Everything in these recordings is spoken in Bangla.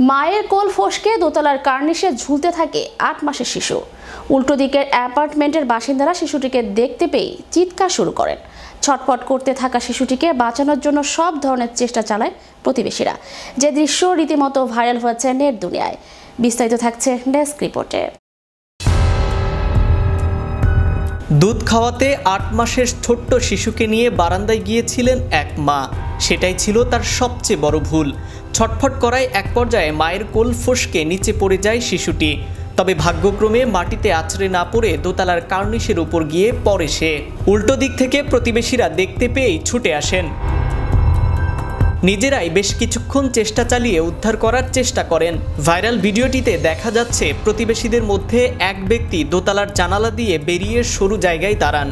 মায়ের কোল ফসকে দোতলার কার্নিশে ঝুলতে থাকে ৮ মাসের শিশু। উল্টো দিকের অ্যাপার্টমেন্টের বাসিন্দারা শিশুটিকে দেখতে পেয়ে চিৎকার শুরু করেন। ছটফট করতে থাকা শিশুটিকে বাঁচানোর জন্য সব ধরনের চেষ্টা চালায় প্রতিবেশীরা। যে দৃশ্য রীতিমতো ভাইরাল হয়েছে নেট দুনিয়ায়। বিস্তারিত থাকছে ডেস্ক রিপোর্টে। দুধ খাওয়াতে ৮ মাসের ছোট্ট শিশুকে নিয়ে বারান্দায় গিয়েছিলেন এক মা। সেটাই ছিল তার সবচেয়ে বড় ভুল। ছটফট করায় এক পর্যায়ে মায়ের কোল ফসকে নিচে পড়ে যায় শিশুটি। তবে ভাগ্যক্রমে মাটিতে আছড়ে না পড়ে দোতলার কার্নিশের উপর গিয়ে পড়ে সে। উল্টো দিক থেকে প্রতিবেশীরা দেখতে পেয়েই ছুটে আসেন। নিজেরাই বেশ কিছুক্ষণ চেষ্টা চালিয়ে উদ্ধার করার চেষ্টা করেন। ভাইরাল ভিডিওটিতে দেখা যাচ্ছে প্রতিবেশীদের মধ্যে এক ব্যক্তি দোতলার জানালা দিয়ে বেরিয়ে সরু জায়গায় দাঁড়ান।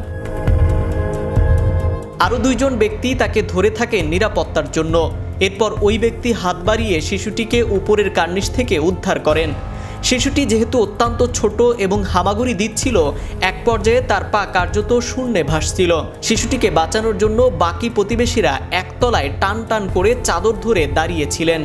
আরও ২ জন ব্যক্তি তাকে ধরে থাকেন নিরাপত্তার জন্য। এরপর ওই ব্যক্তি হাত বাড়িয়ে শিশুটিকে উপরের কার্নিশ থেকে উদ্ধার করেন। শিশুটি যেহেতু অত্যন্ত ছোট এবং হামাগুড়ি দিচ্ছিল, এক পর্যায়ে তার পা কার্যত শূন্যে ভাসছিল। শিশুটিকে বাঁচানোর জন্য বাকি প্রতিবেশীরা একতলায় টান টান করে চাদর ধরে দাঁড়িয়েছিলেন।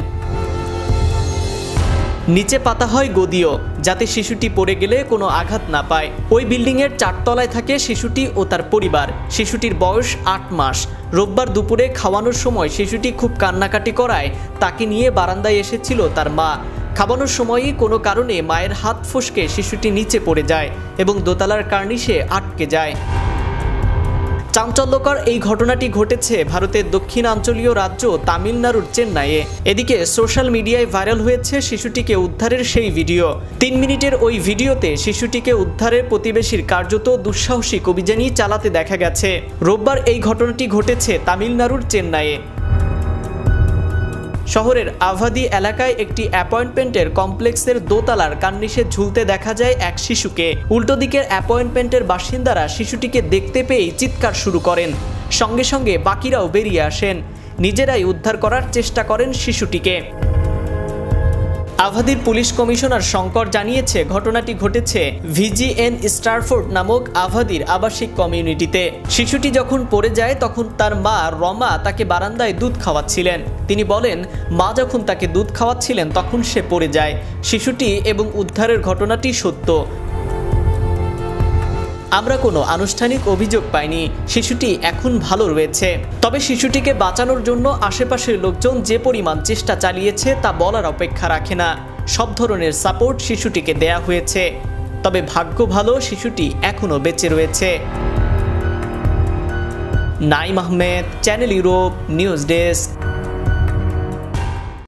নিচে পাতা হয় গদিও, যাতে শিশুটি পড়ে গেলে কোনো আঘাত না পায়। ওই বিল্ডিংয়ের ৪ তলায় থাকে শিশুটি ও তার পরিবার। শিশুটির বয়স ৮ মাস। রোববার দুপুরে খাওয়ানোর সময় শিশুটি খুব কান্নাকাটি করায় তাকে নিয়ে বারান্দায় এসেছিল তার মা। খাওয়ানোর সময়ই কোনো কারণে মায়ের হাত ফসকে শিশুটি নিচে পড়ে যায় এবং দোতলার কার্নিশে আটকে যায়। চাঞ্চল্যকর এই ঘটনাটি ঘটেছে ভারতের দক্ষিণাঞ্চলীয় রাজ্য তামিলনাড়ুর চেন্নাইয়ে। এদিকে সোশ্যাল মিডিয়ায় ভাইরাল হয়েছে শিশুটিকে উদ্ধারের সেই ভিডিও। ৩ মিনিটের ওই ভিডিওতে শিশুটিকে উদ্ধারের প্রতিবেশীর কার্যত দুঃসাহসিক অভিযানই চালাতে দেখা গেছে। রোববার এই ঘটনাটি ঘটেছে তামিলনাড়ুর চেন্নাইয়ে। শহরের আভাদি এলাকায় একটি অ্যাপয়েন্টমেন্টের কমপ্লেক্সের দোতলার কার্নিশে ঝুলতে দেখা যায় এক শিশুকে। উল্টো দিকের অ্যাপয়েন্টমেন্টের বাসিন্দারা শিশুটিকে দেখতে পেয়েই চিৎকার শুরু করেন। সঙ্গে সঙ্গে বাকিরাও বেরিয়ে আসেন। নিজেরাই উদ্ধার করার চেষ্টা করেন শিশুটিকে। আভাদির পুলিশ কমিশনার শঙ্কর জানিয়েছে, ঘটনাটি ঘটেছে ভিজিএন স্টারফোর্ড নামক আভাদির আবাসিক কমিউনিটিতে। শিশুটি যখন পড়ে যায় তখন তার মা রমা তাকে বারান্দায় দুধ খাওয়াচ্ছিলেন। তিনি বলেন, মা যখন তাকে দুধ খাওয়াচ্ছিলেন তখন সে পড়ে যায়। শিশুটি এবং উদ্ধারের ঘটনাটি সত্য। আমরা কোনো আনুষ্ঠানিক অভিযোগ পাইনি। শিশুটি এখন ভালো রয়েছে। তবে শিশুটিকে বাঁচানোর জন্য আশেপাশের লোকজন যে পরিমাণ চেষ্টা চালিয়েছে তা বলার অপেক্ষা রাখে না। সব ধরনের সাপোর্ট শিশুটিকে দেয়া হয়েছে। তবে ভাগ্য ভালো, শিশুটি এখনও বেঁচে রয়েছে। Naim Ahmed, channel Europe, news desk.